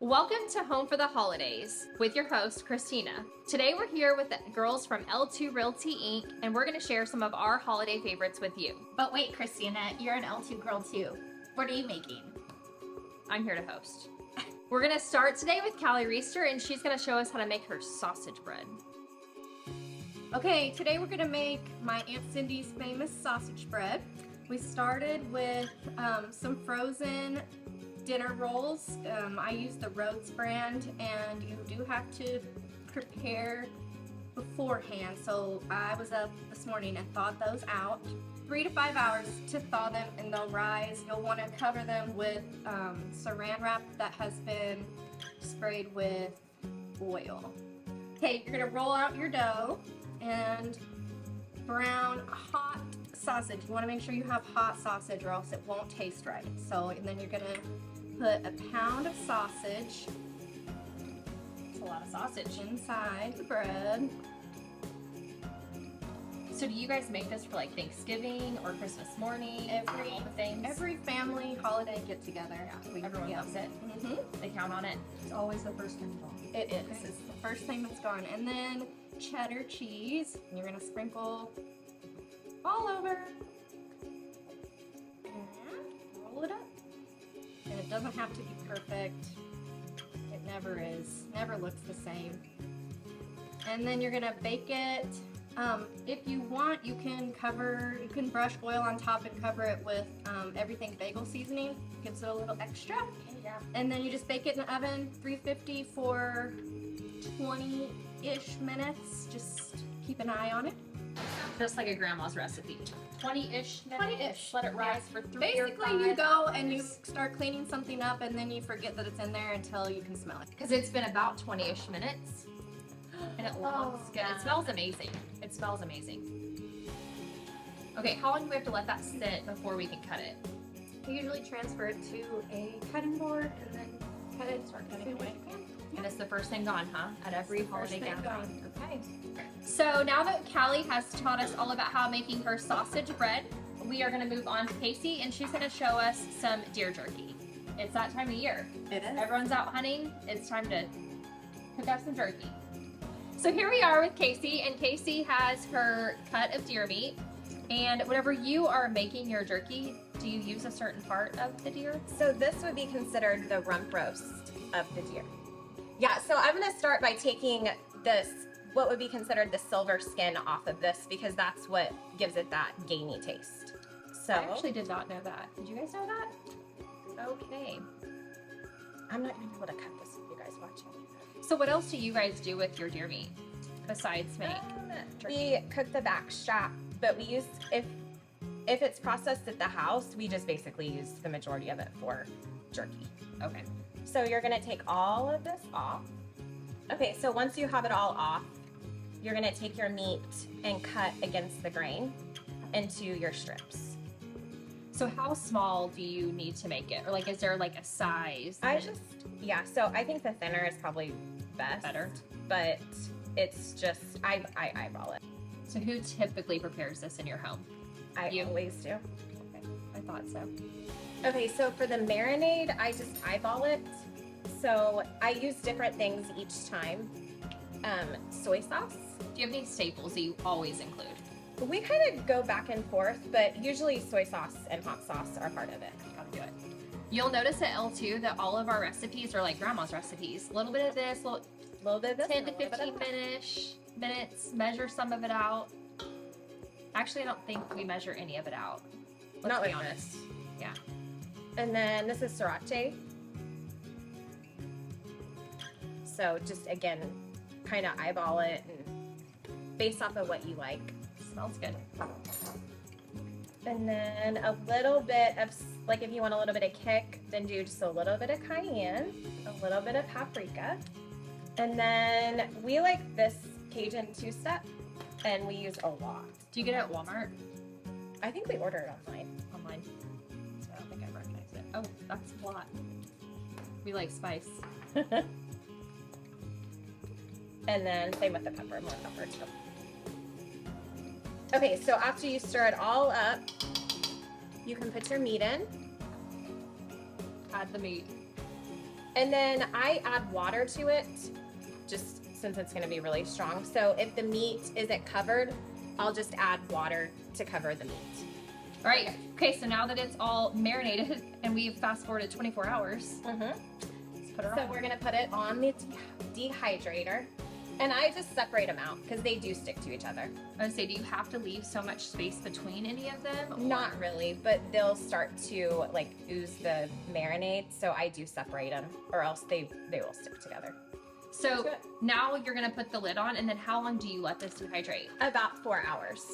Welcome to Home for the Holidays with your host, Christina. Today we're here with the girls from L2 Realty Inc. and we're going to share some of our holiday favorites with you. But wait, Christina, you're an L2 girl too. What are you making? I'm here to host. We're going to start today with Callie Reister and she's going to show us how to make her sausage bread. Okay, today we're gonna make my Aunt Cindy's famous sausage bread. We started with some frozen dinner rolls. I use the Rhodes brand, and you do have to prepare beforehand. So I was up this morning and thawed those out. 3 to 5 hours to thaw them, and they'll rise. You'll want to cover them with saran wrap that has been sprayed with oil. Okay, you're gonna roll out your dough and brown hot sausage. You want to make sure you have hot sausage or else it won't taste right. So, and then you're gonna put a pound of sausage. It's a lot of sausage. Inside the bread. So do you guys make this for like Thanksgiving or Christmas morning? All the things? Every family holiday get together. Yeah, everyone loves it. Mm-hmm. They count on it. It's always the first thing gone. It is. It's the first thing that's gone. And then cheddar cheese. And you're gonna sprinkle all over. And roll it up. And it doesn't have to be perfect. It never is. Never looks the same. And then you're gonna bake it. If you want, you can brush oil on top and cover it with everything bagel seasoning. Gives it a little extra. Yeah. And then you just bake it in the oven, 350 for 20-ish minutes. Just keep an eye on it. Just like a grandma's recipe. 20-ish minutes. 20-ish. Let it rise for 3 or 5. Basically, you go and you start cleaning something up, and then you forget that it's in there until you can smell it. Because it's been about 20-ish minutes. And it looks good. It smells amazing. It smells amazing. Okay, how long do we have to let that sit before we can cut it? We usually transfer it to a cutting board and then cut it. Start cutting away. And it's the first thing gone, huh? At every holiday thing gathering. Okay. So now that Callie has taught us all about how making her sausage bread, we are going to move on to Casey, and she's going to show us some deer jerky. It's that time of year. It is. Everyone's out hunting. It's time to cook up some jerky. So here we are with Casey, and Casey has her cut of deer meat. And whenever you are making your jerky, do you use a certain part of the deer? So this would be considered the rump roast of the deer. Yeah, so I'm gonna start by taking this, what would be considered the silver skin off of this, because that's what gives it that gamey taste. So I actually did not know that. Did you guys know that? Okay. I'm not gonna be able to cut this with you guys watching. So what else do you guys do with your deer meat besides make jerky? We cook the back strap, but we use, if it's processed at the house, we just basically use the majority of it for jerky. Okay. So you're gonna take all of this off. Okay, so once you have it all off, you're gonna take your meat and cut against the grain into your strips. So how small do you need to make it? Or like, is there like a size? So I think the thinner is probably best. Better. But it's just, I eyeball it. So who typically prepares this in your home? I always do. Okay. I thought so. Okay, so for the marinade, I just eyeball it. So I use different things each time. Soy sauce. Do you have any staples that you always include? We kind of go back and forth, but usually soy sauce and hot sauce are part of it. Gotta do it. You'll notice at L2 that all of our recipes are like grandma's recipes. A little bit of this, little bit of this, 10 to 15 minutes, measure some of it out. Actually, I don't think we measure any of it out. Let's be honest. Yeah. And then this is sriracha. So just again, kind of eyeball it and base off of what you like. Smells good. And then a little bit of, like if you want a little bit of kick, then do just a little bit of cayenne, a little bit of paprika. And then we like this Cajun two-step, and we use a lot. Do you get it at Walmart? I think we order it online. Online. So I don't think I recognize it. Oh, that's a lot. We like spice. And then same with the pepper, more pepper too. Okay, so after you stir it all up, you can put your meat in. Add the meat. And then I add water to it, just since it's gonna be really strong. So if the meat isn't covered, I'll just add water to cover the meat. All right. Okay, so now that it's all marinated and we've fast forwarded 24 hours, let's put her So on. we're gonna put it on the dehydrator. And I just separate them out because they do stick to each other. I would say, do you have to leave so much space between any of them? or- Not really, but they'll start to like ooze the marinade. So I do separate them or else they will stick together. So Good. now you're gonna put the lid on, and then how long do you let this dehydrate? About 4 hours.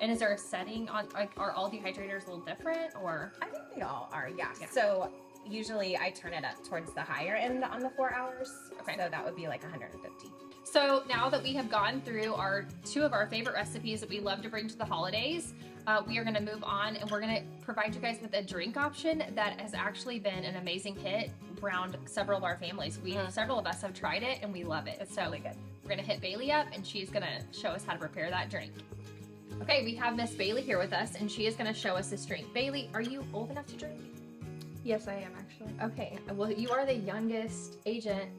And is there a setting on, like, are all dehydrators a little different, or? I think they all are, yeah. Yeah. So usually I turn it up towards the higher end on the 4 hours. Okay. So that would be like 150. So now that we have gone through two of our favorite recipes that we love to bring to the holidays, we are going to move on, and we're going to provide you guys with a drink option that has actually been an amazing hit around several of our families. Several of us have tried it and we love it. It's really good. We're going to hit Bailey up, and she's going to show us how to prepare that drink. Okay, we have Miss Bailey here with us, and she is going to show us this drink. Bailey, are you old enough to drink? Yes, I am actually. Okay, well, you are the youngest agent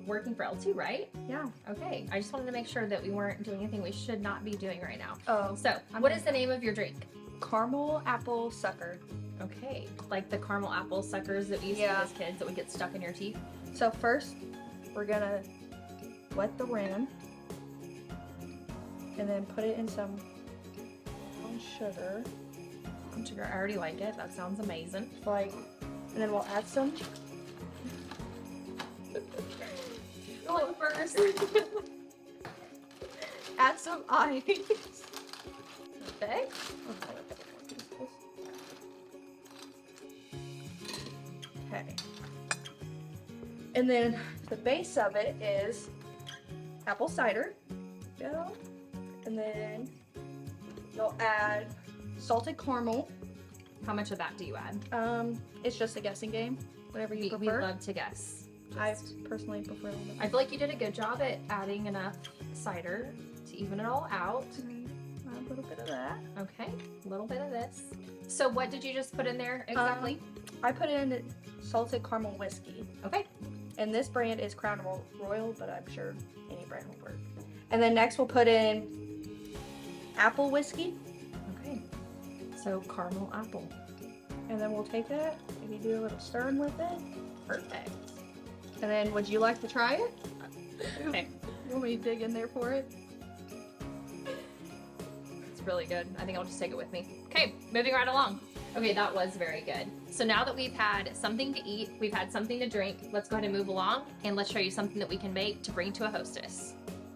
working for L2, right? Yeah. Okay, I just wanted to make sure that we weren't doing anything we should not be doing right now. Oh, So, what is the name of your drink? caramel apple sucker. Okay, like the caramel apple suckers that we used to Yeah. eat as kids that would get stuck in your teeth. So first, we're gonna wet the rim, and then put it in some brown sugar. Sugar, I already like it. That sounds amazing. Like, and then we'll add some. Going first. Add some ice. Okay. Okay. And then the base of it is apple cider. Go. And then you'll add salted caramel. How much of that do you add? It's just a guessing game. Whatever you We prefer. love to guess. I personally prefer a little bit. I feel like you did a good job at adding enough cider to even it all out. Add a little bit of that. Okay, a little bit of this. So what did you just put in there exactly? I put in salted caramel whiskey. Okay. And this brand is Crown Royal, but I'm sure any brand will work. And then next we'll put in apple whiskey. Okay. So caramel apple. And then we'll take that, maybe do a little stirring with it. Perfect. And then would you like to try it? Okay. You want me to dig in there for it? It's really good. I think I'll just take it with me. Okay, moving right along. Okay, that was very good. So now that we've had something to eat, we've had something to drink, let's go ahead and move along, and let's show you something that we can make to bring to a hostess.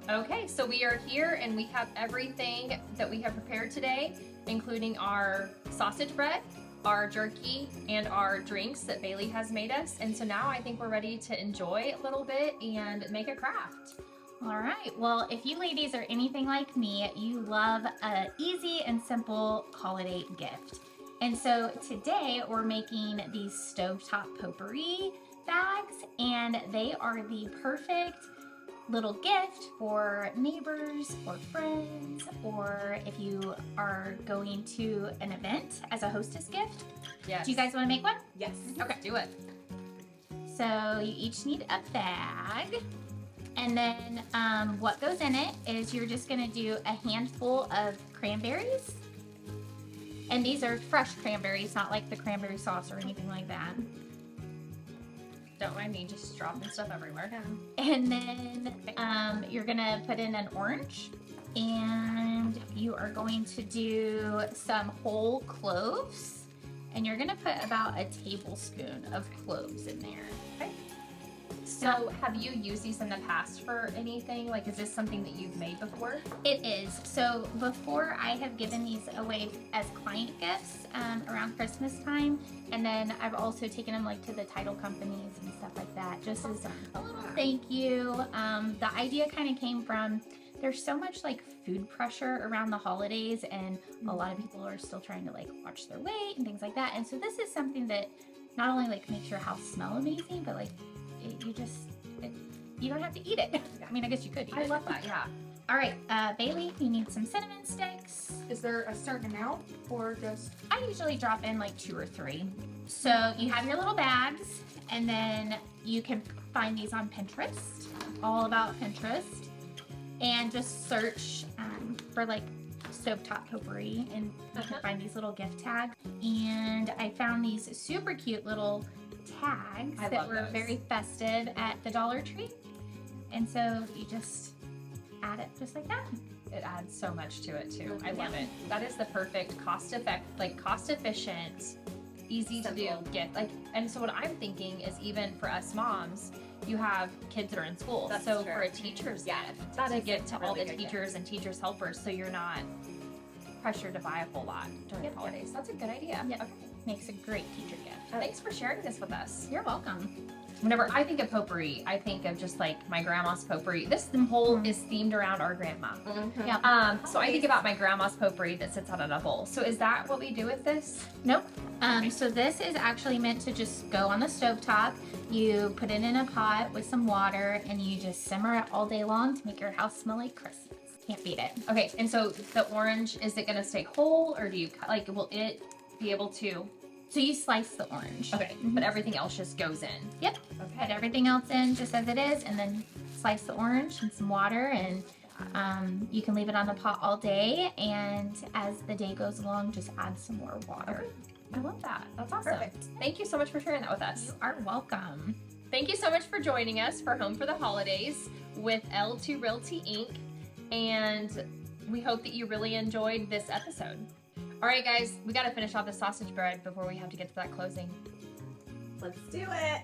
Okay, so we are here and we have everything that we have prepared today, including our sausage bread, our jerky, and our drinks that Bailey has made us. And so now I think we're ready to enjoy a little bit and make a craft. All right. Well, if you ladies are anything like me, you love a easy and simple holiday gift. And so today we're making these Stovetop potpourri bags, and they are the perfect little gift for neighbors or friends, or if you are going to an event as a hostess gift. Yes. Do you guys want to make one? Yes. Okay, do it. So you each need a bag. And then what goes in it is you're just gonna do a handful of cranberries. And these are fresh cranberries, not like the cranberry sauce or anything like that. Don't mind me just dropping stuff everywhere. And then you're gonna put in an orange. And you are going to do some whole cloves. And you're gonna put about a tablespoon of cloves in there. Okay. So have you used these in the past for anything? Like, is this something that you've made before? It is. So before I have given these away as client gifts around Christmas time, and then I've also taken them like to the title companies and stuff like that, just as a little thank you. The idea kind of came from there's so much like food pressure around the holidays, and a lot of people are still trying to like watch their weight and things like that. And so this is something that not only like makes your house smell amazing, but like you don't have to eat it. I mean, I guess you could eat it. I love that, yeah. All right, Bailey, you need some cinnamon sticks. Is there a certain amount or just? I usually drop in like 2 or 3. So you have your little bags, and then you can find these on Pinterest, all about Pinterest, and just search for like Stovetop potpourri, and you can find these little gift tags. And I found these super cute little tags I that love were those. very festive at the Dollar Tree. And so you just add it just like that. It adds so much to it too. I Yeah. love it. That is the perfect cost efficient, easy to do Simple. gift. Like, and so what I'm thinking is, even for us moms, you have kids that are in school. That's so true. for a teacher's Yeah, gift, that to is give a to all really the good gift. teachers and teachers helpers, so you're not pressured to buy a whole lot during Yep. the holidays. That's a good idea. Yep. Okay. Makes a great teacher gift. Thanks for sharing this with us. You're welcome. Whenever I think of potpourri, I think of just like my grandma's potpourri. This whole is themed around our grandma. Mhm. Yeah. So I think about my grandma's potpourri that sits out in a bowl. So is that what we do with this? Nope. So this is actually meant to just go on the stovetop. You put it in a pot with some water, and you just simmer it all day long to make your house smell like Christmas. Can't beat it. Okay, and so the orange, is it gonna stay whole, or do you like? Will it be able to? So you slice the orange. Okay, but everything else just goes in. Yep. Put Okay. everything else in just as it is, and then slice the orange and some water, and you can leave it on the pot all day. And as the day goes along, just add some more water. I love that. That's awesome. Perfect. Thank you so much for sharing that with us. You are welcome. Thank you so much for joining us for Home for the Holidays with L2 Realty Inc. And we hope that you really enjoyed this episode. All right, guys, we got to finish off the sausage bread before we have to get to that closing. Let's do it.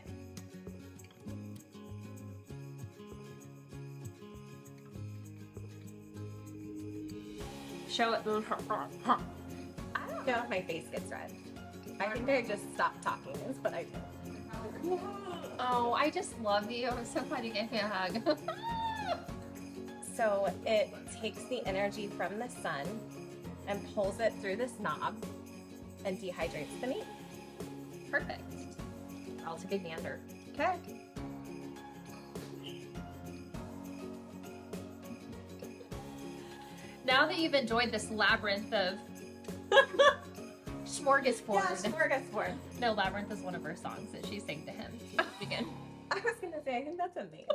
Show it. I don't know if my face gets red. I think I just stopped talking is what I did. Oh, I just love you. I'm so glad you gave me a hug. So it takes the energy from the sun and pulls it through this knob and dehydrates the meat. Perfect. I'll take a gander. Okay. Now that you've enjoyed this labyrinth of smorgasbord. Yeah, smorgasbord. No, labyrinth is one of her songs that she sang to him. Begin. I was gonna say, I think that's amazing.